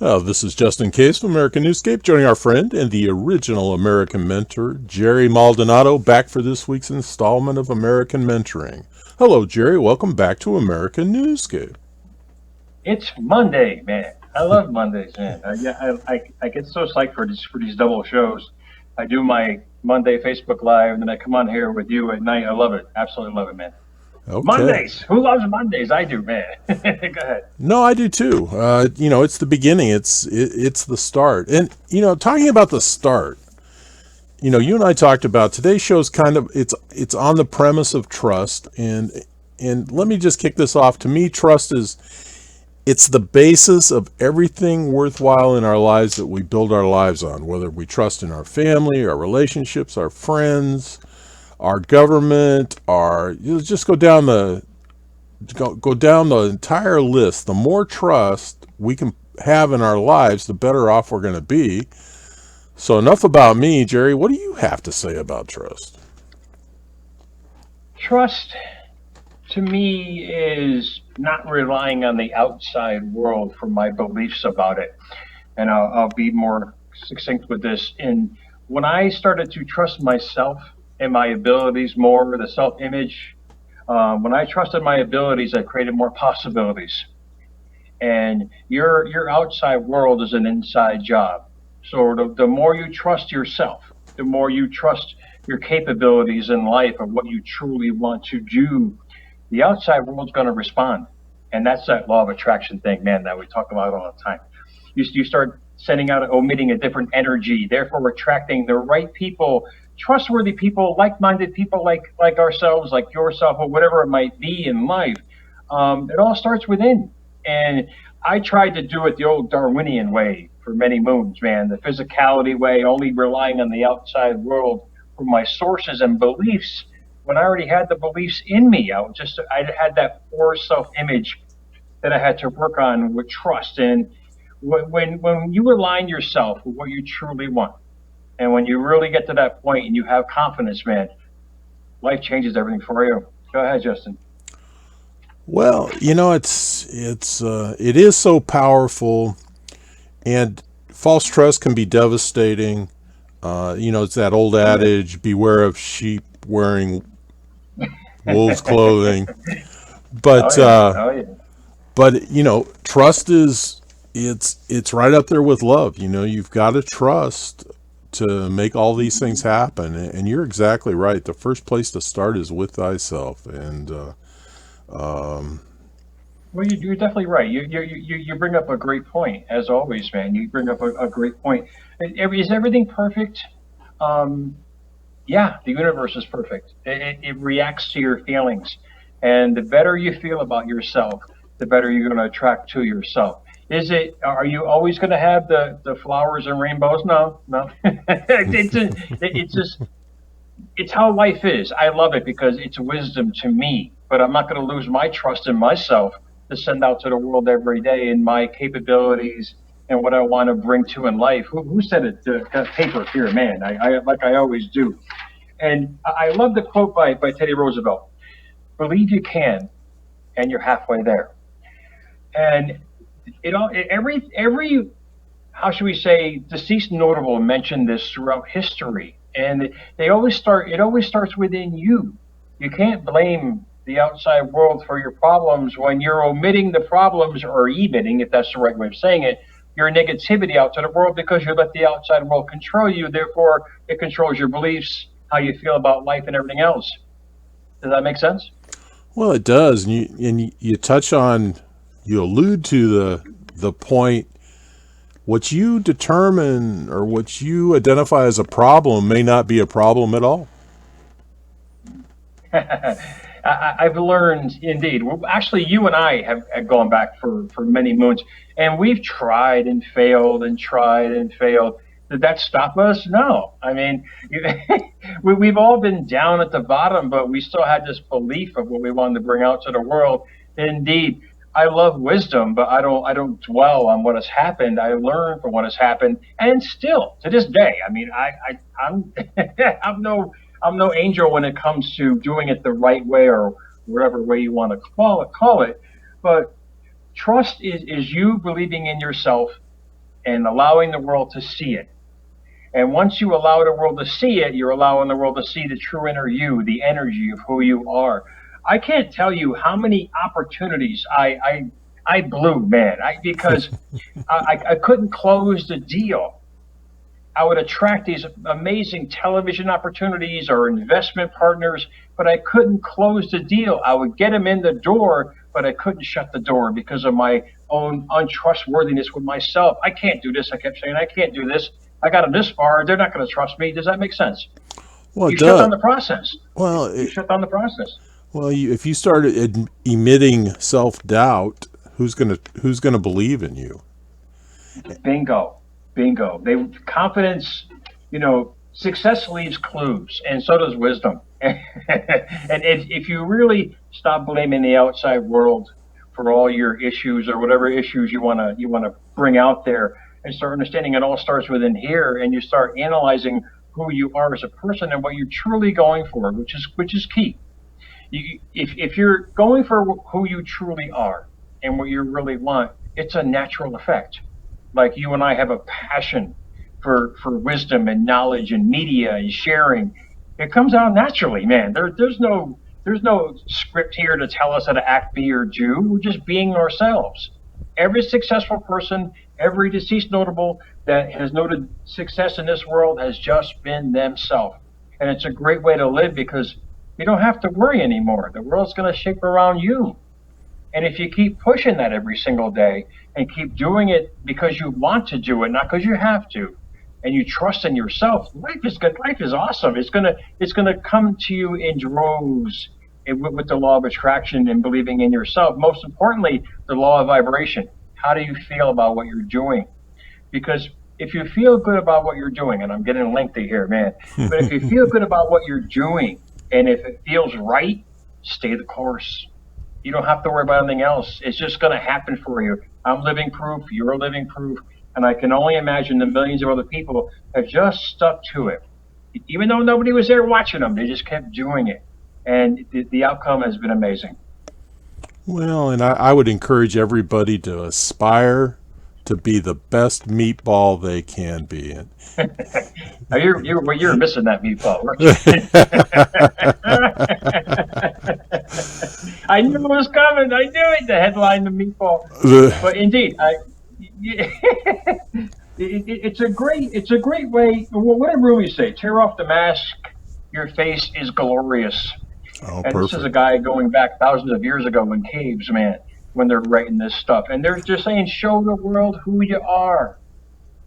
This is Justin Case from American Newscape, joining our friend and the original American mentor, Jerry Maldonado, back for this week's installment of American Mentoring. Hello, Jerry. Welcome back to American Newscape. It's Monday, man. I love Mondays, man. I get so psyched for these double shows. I do my Monday Facebook Live, and then I come on here with you at night. I love it. Absolutely love it, man. Okay. Mondays. Who loves Mondays? I do, man. Go ahead. No, I do too. It's the beginning. It's the start. And talking about the start, you and I talked about today's show's kind of it's on the premise of trust. And let me just kick this off. To me, trust it's the basis of everything worthwhile in our lives that we build our lives on, whether we trust in our family, our relationships, our friends, our government, just go down the entire list. The more trust we can have in our lives, the better off we're going to be. So enough about me, Jerry. What do you have to say about trust? Trust, to me, is not relying on the outside world for my beliefs about it. And I'll be more succinct with this. And when I started to trust myself and my abilities more, the self-image, when I trusted my abilities, I created more possibilities. And your outside world is an inside job. So the more you trust yourself, the more you trust your capabilities in life of what you truly want to do, the outside world's going to respond. And that's that law of attraction thing, man, that we talk about all the time. You start sending out, emitting a different energy, therefore attracting the right people, trustworthy people, like-minded people like ourselves, like yourself, or whatever it might be in life. It all starts within. And I tried to do it the old Darwinian way for many moons, man, the physicality way, only relying on the outside world for my sources and beliefs. When I already had the beliefs in me, I had that poor self-image that I had to work on with trust. And when you align yourself with what you truly want, and when you really get to that point and you have confidence, man, life changes everything for you. Go ahead, Justin. Well, it is so powerful, and false trust can be devastating. It's that old adage: "Beware of sheep wearing wolves' clothing." But Oh yeah, oh yeah. trust is it's right up there with love. You've got to trust to make all these things happen, and you're exactly right. The first place to start is with thyself, and Well, you're definitely right. You bring up a great point, as always, man. You bring up a great point. Is everything perfect? Um, yeah, the universe is perfect. It reacts to your feelings, and the better you feel about yourself, the better you're going to attract to yourself. Is it? Are you always going to have the flowers and rainbows? No, no. It's just it's how life is. I love it because it's wisdom to me. But I'm not going to lose my trust in myself to send out to the world every day in my capabilities and what I want to bring to in life. Who said it? Got paper here, man. I always do. And I love the quote by Teddy Roosevelt: "Believe you can, and you're halfway there." And every how should we say, deceased notable mentioned this throughout history, and they always start. It always starts within you. You can't blame the outside world for your problems when you're omitting the problems, or emitting, if that's the right way of saying it, your negativity out to the world, because you let the outside world control you. Therefore, it controls your beliefs, how you feel about life, and everything else. Does that make sense? well, it does. And you touch on, you allude to the point. What you determine or what you identify as a problem may not be a problem at all. I've learned, indeed. Well, actually, you and I have gone back for many moons, and we've tried and failed and tried and failed. Did that stop us? No. I mean, we've all been down at the bottom, but we still had this belief of what we wanted to bring out to the world. Indeed, I love wisdom, but I don't dwell on what has happened. I learn from what has happened, and still to this day, I mean, I'm I'm no angel when it comes to doing it the right way, or whatever way you want to call it. But trust is you believing in yourself and allowing the world to see it. And once you allow the world to see it, you're allowing the world to see the true inner you, the energy of who you are. I can't tell you how many opportunities I blew, man, because I couldn't close the deal. I would attract these amazing television opportunities or investment partners, but I couldn't close the deal. I would get them in the door, but I couldn't shut the door because of my own untrustworthiness with myself. I can't do this. I kept saying, I can't do this. I got them this far. They're not going to trust me. Does that make sense? Well, You it shut down does. the process. Well, You shut down the process. if you started emitting self-doubt, who's gonna believe in you? Bingo, bingo. They confidence, success leaves clues, and so does wisdom. And if you really stop blaming the outside world for all your issues or whatever issues you wanna bring out there, and start understanding it all starts within here, and you start analyzing who you are as a person and what you're truly going for, which is key. If you're going for who you truly are and what you really want, it's a natural effect. Like you and I have a passion for wisdom and knowledge and media and sharing. It comes out naturally, man. There's no script here to tell us how to act, be, or do. We're just being ourselves. Every successful person, every deceased notable that has noted success in this world has just been themselves. And it's a great way to live because you don't have to worry anymore. The world's going to shape around you. And if you keep pushing that every single day and keep doing it because you want to do it, not because you have to, and you trust in yourself, life is good. Life is awesome. It's gonna come to you in droves with the law of attraction and believing in yourself. Most importantly, the law of vibration. How do you feel about what you're doing? Because if you feel good about what you're doing, and I'm getting lengthy here, man, but if you feel good about what you're doing and if it feels right, stay the course. You don't have to worry about anything else. It's just going to happen for you. I'm living proof. You're living proof. And I can only imagine the millions of other people have just stuck to it. Even though nobody was there watching them, they just kept doing it. And the outcome has been amazing. Well, and I would encourage everybody to aspire to be the best meatball they can be. Now you're missing that meatball, weren't you? I knew it was coming. I knew it. The headline, the meatball. But indeed, it's a great way. What did Rumi say? Tear off the mask. Your face is glorious. Oh, And this is a perfect. guy going back thousands of years ago in caves, man, when they're writing this stuff. And they're just saying, show the world who you are.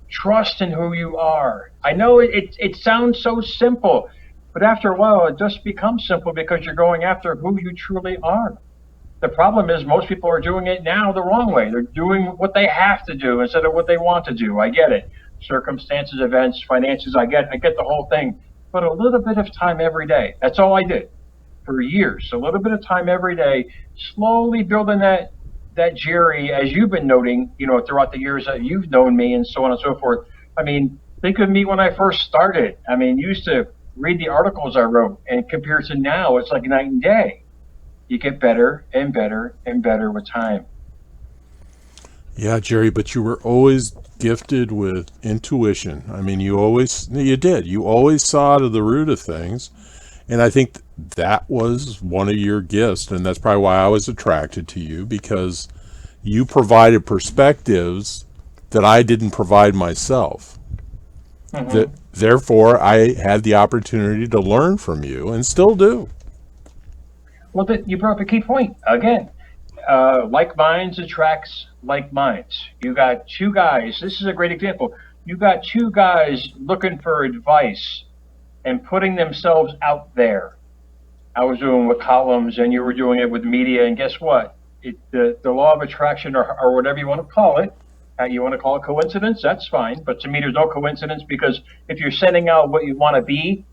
Trust in who you are. I know it sounds so simple, but after a while, it just becomes simple because you're going after who you truly are. The problem is most people are doing it now the wrong way. They're doing what they have to do instead of what they want to do. I get it. Circumstances, events, finances, I get the whole thing. But a little bit of time every day. That's all I did for years. A little bit of time every day, slowly building that Jerry, as you've been noting, throughout the years that you've known me and so on and so forth. I mean, think of me when I first started. I mean, you used to read the articles I wrote, and compared to now, it's like night and day. You get better and better and better with time. Yeah, Jerry, but you were always gifted with intuition. I mean, you did. You always saw to the root of things. And I think that was one of your gifts. And that's probably why I was attracted to you, because you provided perspectives that I didn't provide myself. Hmm. Therefore, I had the opportunity to learn from you and still do. Well, you brought up a key point again. Like minds attracts like minds. You got two guys. This is a great example. You got two guys looking for advice and putting themselves out there. I was doing with columns, and you were doing it with media. And guess what? The law of attraction, or whatever you want to call it, you want to call it coincidence, that's fine. But to me, there's no coincidence, because if you're sending out what you want to be,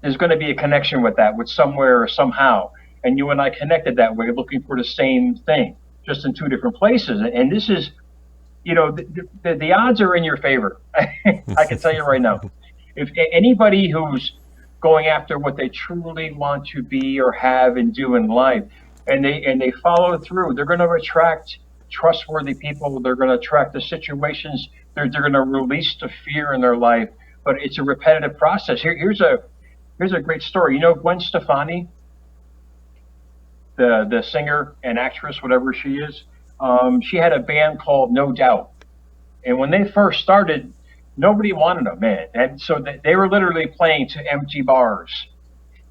there's going to be a connection with that, with somewhere or somehow. And you and I connected that way, looking for the same thing, just in two different places. And this is, the odds are in your favor. I can tell you right now. If anybody who's going after what they truly want to be or have and do in life, and they follow through, they're going to attract trustworthy people. They're going to attract the situations. They're going to release the fear in their life. But it's a repetitive process. Here's a great story. You know Gwen Stefani, the singer and actress, whatever she is. She had a band called No Doubt, and when they first started, nobody wanted them, man. And so they were literally playing to empty bars,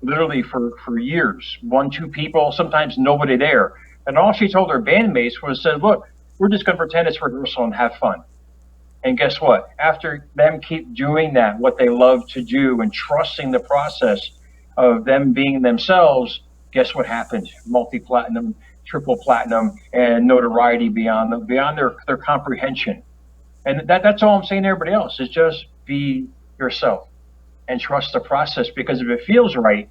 literally for years. One, two people, sometimes nobody there. And all she told her bandmates was, said, look, we're just going to pretend it's rehearsal and have fun. And guess what? After them keep doing that, what they love to do, and trusting the process of them being themselves, guess what happened? Multi-platinum, triple platinum, and notoriety beyond their comprehension. And that's all I'm saying to everybody else is just be yourself and trust the process, because if it feels right,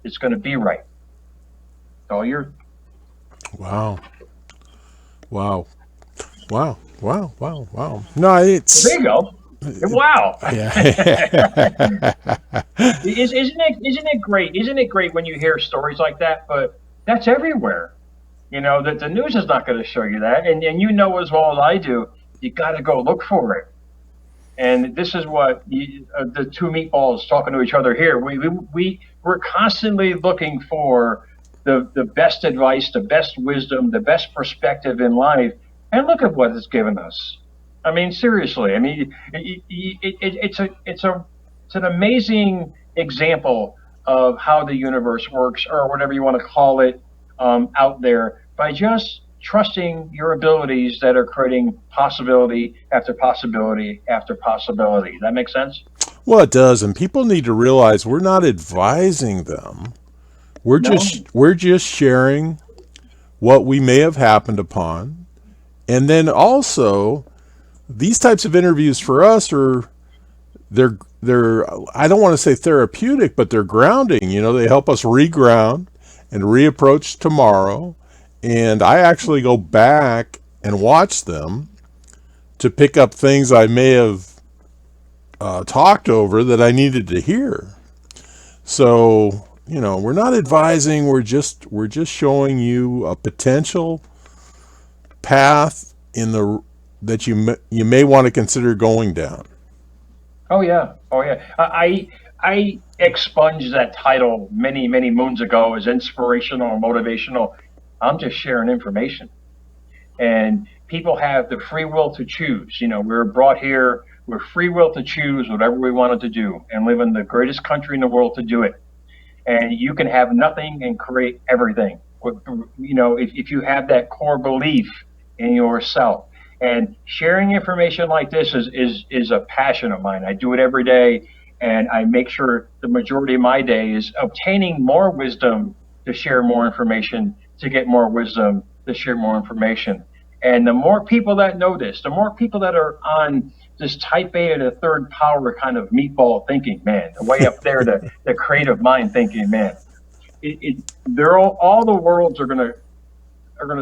it's going to be right. All your Wow. Wow. Wow. Wow. Wow. Wow. No, it's There you go. Wow. yeah. Isn't it great? Isn't it great when you hear stories like that? But that's everywhere. You know, that the news is not going to show you that. And you know as well as I do, you got to go look for it. And this is what the two meatballs talking to each other here. We're constantly looking for the best advice, the best wisdom, the best perspective in life. And look at what it's given us. I mean, seriously. I mean, it's an amazing example of how the universe works, or whatever you want to call it, out there, by just trusting your abilities that are creating possibility after possibility after possibility. Does that make sense? Well, it does, and people need to realize we're not advising them. No. We're just sharing what we may have happened upon, and then also these types of interviews for us are they're I don't want to say therapeutic, but they're grounding. You know, they help us reground and reapproach tomorrow. And I actually go back and watch them to pick up things I may have talked over that I needed to hear. So, you know, we're not advising, we're just showing you a potential path in the that you may want to consider going down. Oh yeah. Oh yeah. I expunged that title many moons ago as inspirational or motivational. I'm just sharing information. And people have the free will to choose. You know, we were brought here with free will to choose whatever we wanted to do, and live in the greatest country in the world to do it. And you can have nothing and create everything. You know, if you have that core belief in yourself. And sharing information like this is a passion of mine. I do it every day, and I make sure the majority of my day is obtaining more wisdom to share more information, to get more wisdom, to share more information. And the more people that know this, the more people that are on this type A to the third power kind of meatball thinking, man, the way up there, the creative mind thinking, man, they're all the worlds are gonna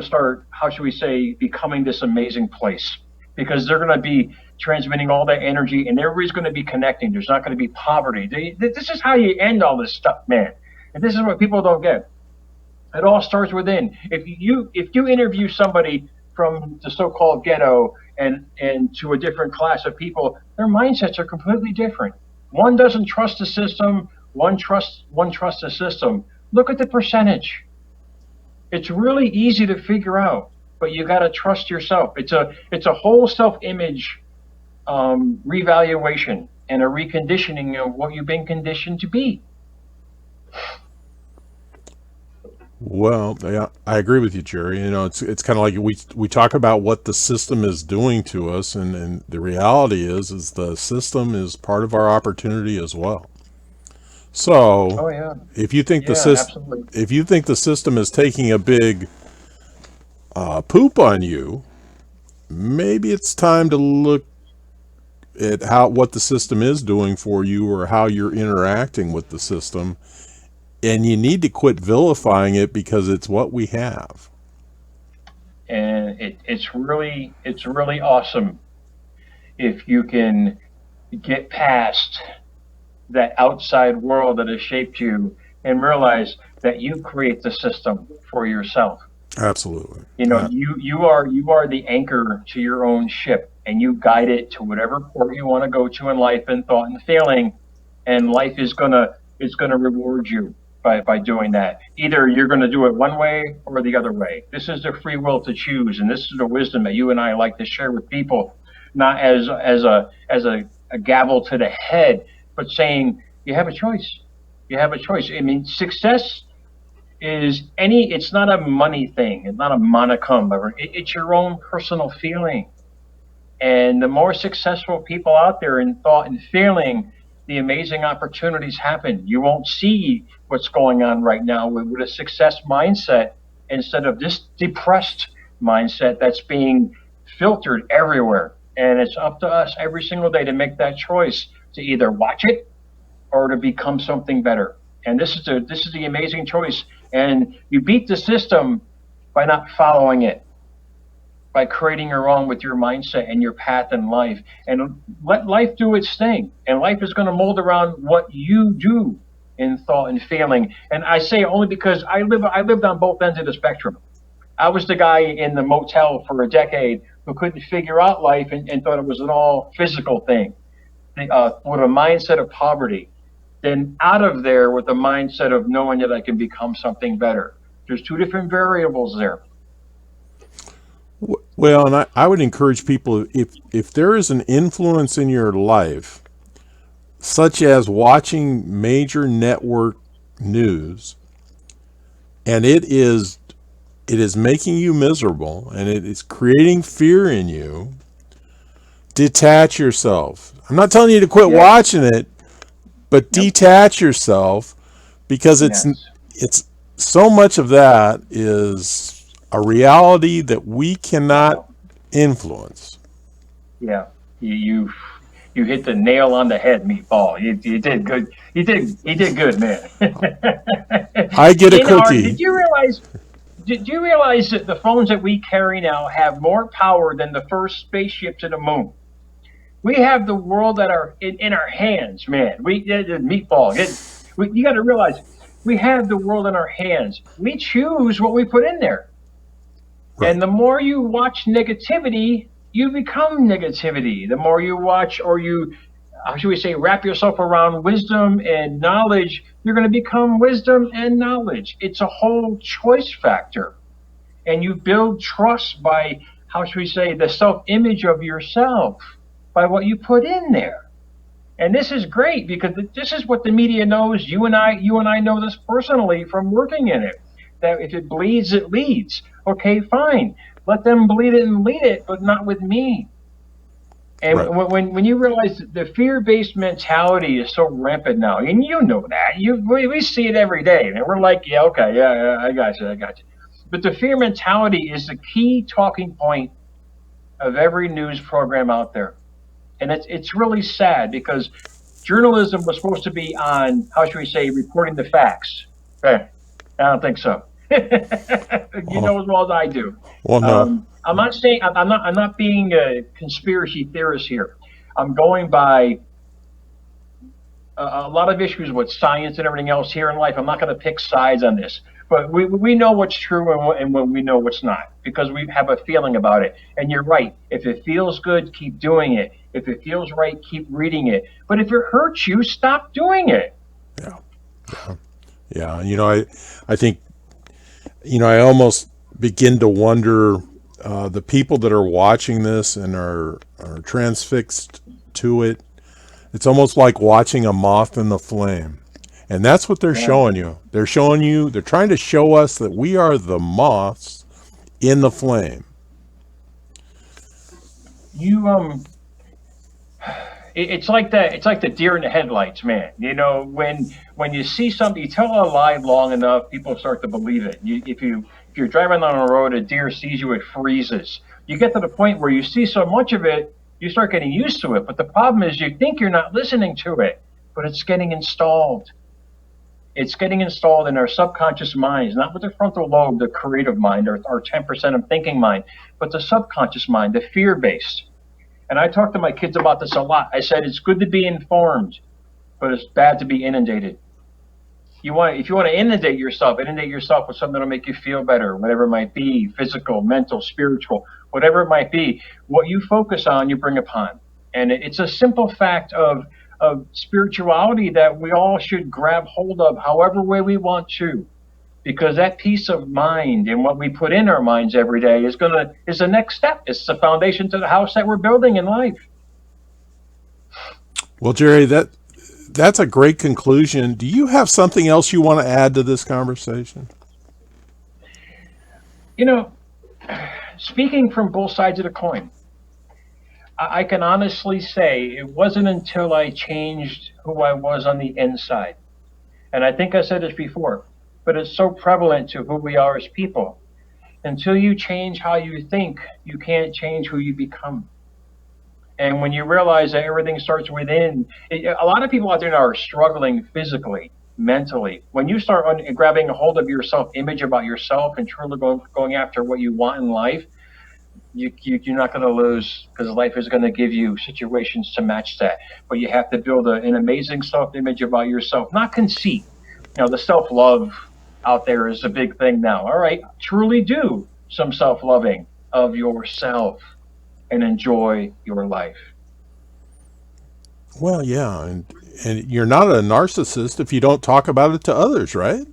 start, how should we say, becoming this amazing place, because they're gonna be transmitting all that energy, and everybody's gonna be connecting. There's not gonna be poverty. This is how you end all this stuff, man. And this is what people don't get. It all starts within. If you interview somebody from the so-called ghetto and to a different class of people, their mindsets are completely different. One doesn't trust the system. One trusts the system. Look at the percentage. It's really easy to figure out, but you got to trust yourself. It's a whole self-image revaluation and a reconditioning of what you've been conditioned to be. Well, yeah, I agree with you, Jerry. You know, it's kind of like we talk about what the system is doing to us, and the reality is the system is part of our opportunity as well. So, Oh yeah, if you think yeah, absolutely. if you think the system is taking a big poop on you, maybe it's time to look at how what the system is doing for you, or how you're interacting with the system, and you need to quit vilifying it because it's what we have. And it's really awesome if you can get past that outside world that has shaped you and realize that you create the system for yourself. Absolutely. You are the anchor to your own ship, and you guide it to whatever port you want to go to in life and thought and feeling, and life is gonna reward you by doing that. Either you're gonna do it one way or the other way. This is the free will to choose, and this is the wisdom that you and I like to share with people, not as a gavel to the head, but saying you have a choice. You have a choice. I mean, success it's not a money thing, it's not a monicum, it's your own personal feeling. And the more successful people out there in thought and feeling, the amazing opportunities happen. You won't see what's going on right now with a success mindset instead of this depressed mindset that's being filtered everywhere. And it's up to us every single day to make that choice to either watch it or to become something better. And this is the amazing choice. And you beat the system by not following it, by creating your own with your mindset and your path in life, and let life do its thing. And life is going to mold around what you do in thought and feeling. And I say only because I lived on both ends of the spectrum. I was the guy in the motel for a decade who couldn't figure out life and thought it was an all physical thing, with a mindset of poverty. Then out of there with the mindset of knowing that I can become something better. There's two different variables there. Well, and I would encourage people, if there is an influence in your life, such as watching major network news, and it is making you miserable and it is creating fear in you, detach yourself. I'm not telling you to quit Yes. watching it, but Yep. detach yourself, because Yes. it's so much of that is a reality that we cannot Wow. influence. Yeah. You hit the nail on the head, Meatball. You did good. You did good, man. I get a In our cookie. did you realize that the phones that we carry now have more power than the first spaceship to the moon? We have the world in our hands, man. The Meatball. You got to realize we have the world in our hands. We choose what we put in there. Right. And the more you watch negativity, you become negativity. The more you watch, or how should we say, wrap yourself around wisdom and knowledge, you're going to become wisdom and knowledge. It's a whole choice factor. And you build trust by, how should we say, the self image of yourself by what you put in there. And this is great because this is what the media knows. You and I know this personally from working in it. That if it bleeds, it leads. Okay, fine. Let them bleed it and lead it, but not with me. And Right. when you realize that the fear-based mentality is so rampant now, and you know that, we see it every day, and we're like, yeah, okay, yeah, yeah, I got you. But the fear mentality is the key talking point of every news program out there. And it's really sad because journalism was supposed to be on, how should we say, reporting the facts. Eh, I don't think so. You Well, know as well as I do. well, no. I'm not saying I'm not being a conspiracy theorist here. I'm going by a lot of issues with science and everything else here in life. I'm not going to pick sides on this, but we know what's true and what we know what's not because we have a feeling about it. And you're right. If it feels good, keep doing it. If it feels right, keep reading it. But if it hurts you, stop doing it. Yeah. Yeah. I think, I almost begin to wonder, the people that are watching this and are transfixed to it. It's almost like watching a moth in the flame. And that's what they're Yeah. showing you. They're trying to show us that we are the moths in the flame. You it's like that. It's like the deer in the headlights, man. When you see something, you tell a lie long enough, people start to believe it. If you're driving on a road, a deer sees you, it freezes. You get to the point where you see so much of it, you start getting used to it. But the problem is, you think you're not listening to it, but it's getting installed. It's getting installed in our subconscious minds, not with the frontal lobe, the creative mind, or 10% of thinking mind, but the subconscious mind, the fear based. And I talk to my kids about this a lot. I said it's good to be informed, but it's bad to be inundated. If you want to inundate yourself with something that'll make you feel better, whatever it might be, physical, mental, spiritual, whatever it might be. What you focus on, you bring upon. And it's a simple fact of spirituality that we all should grab hold of however way we want to. Because that peace of mind and what we put in our minds every day is the next step. It's the foundation to the house that we're building in life. Well, Jerry, that's a great conclusion. Do you have something else you want to add to this conversation? You know, speaking from both sides of the coin, I can honestly say it wasn't until I changed who I was on the inside. And I think I said this before, but it's so prevalent to who we are as people. Until you change how you think, you can't change who you become. And when you realize that everything starts within, a lot of people out there now are struggling physically, mentally. When you start grabbing a hold of your self-image about yourself and truly going after what you want in life, you're not going to lose, because life is going to give you situations to match that. But you have to build an amazing self-image about yourself, not conceit. The self-love out there is a big thing now. All right, truly do some self-loving of yourself and enjoy your life. Well, yeah, and you're not a narcissist if you don't talk about it to others, right?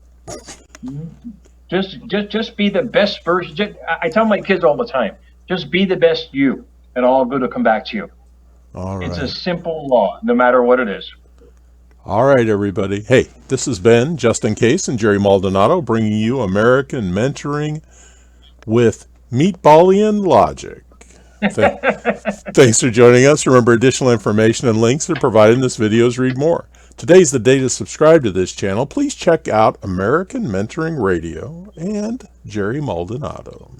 Just be the best version. I tell my kids all the time, just be the best you, and all good will come back to you. All right. It's a simple law, no matter what it is. All right, everybody. Hey, this has been Justin Case and Jerry Maldonado bringing you American Mentoring with Meatballian Logic. Thanks for joining us. Remember, additional information and links are provided in this video's read more. Today's the day to subscribe to this channel. Please check out American Mentoring Radio and Jerry Maldonado.